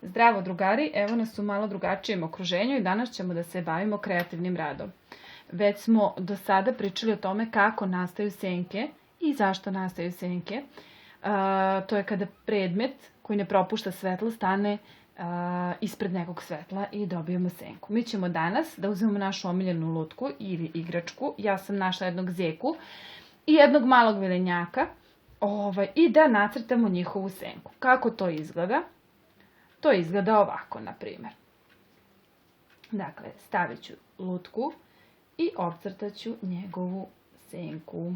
Zdravo drugari, evo nas u malo drugačijem okruženju i danas ćemo da se bavimo kreativnim radom. Već smo do sada pričali o tome kako nastaju senke i zašto nastaju senke. To je kada predmet koji ne propušta svetlo stane ispred nekog svetla i dobijemo senku. Mi ćemo danas da uzmemo našu omiljenu lutku ili igračku. Ja sam našla jednog zeku i jednog malog vilenjaka i da nacrtamo njihovu senku. Kako to izgleda? To izgleda ovako, na primjer. Dakle, stavit ću lutku i ocrtat ću njegovu senku.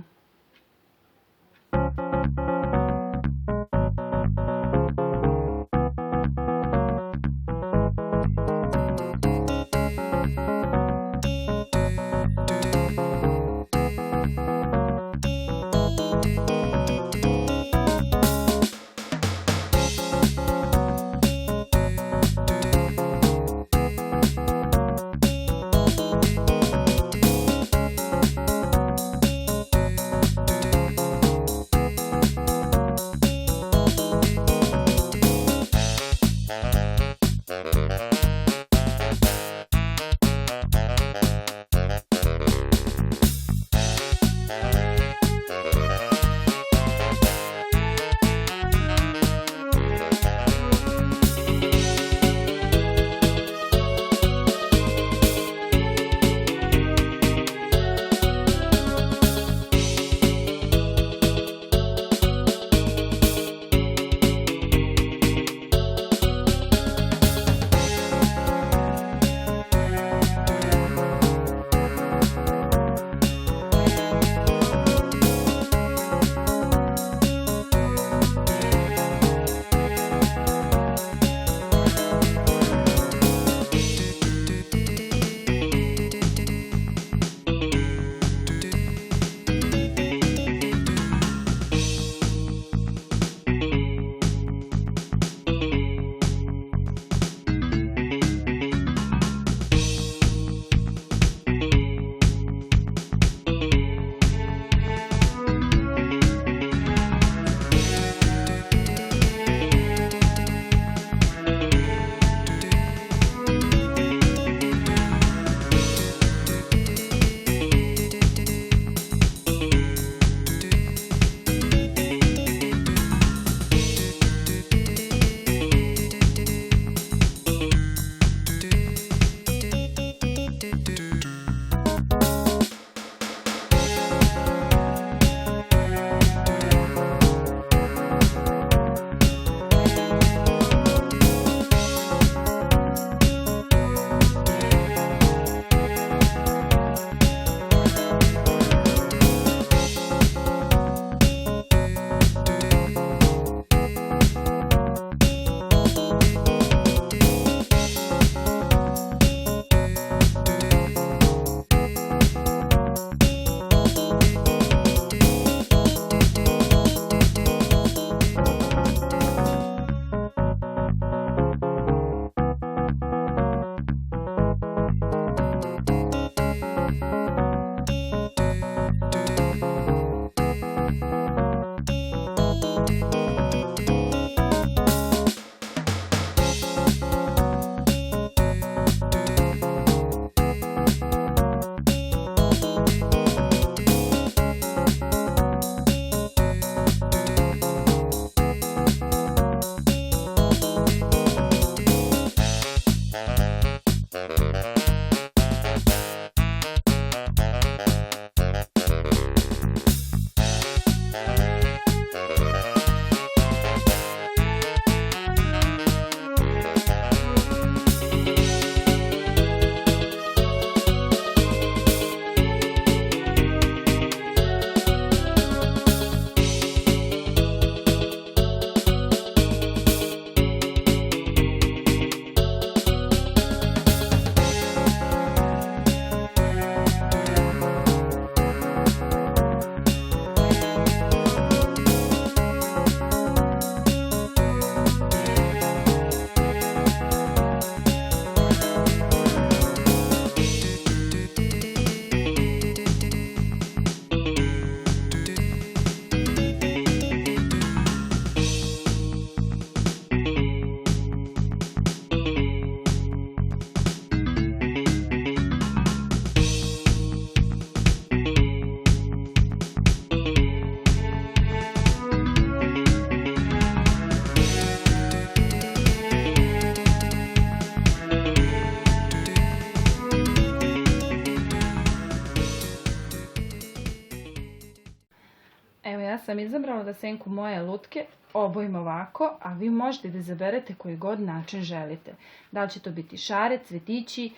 Ja sam izabrala da senku moje lutke obojim ovako, a vi možete da izaberete koji god način želite. Da li će to biti šare, cvetići,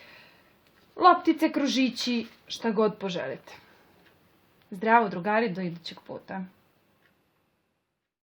loptice, kružići, šta god poželite. Zdravo drugari, do idućeg puta.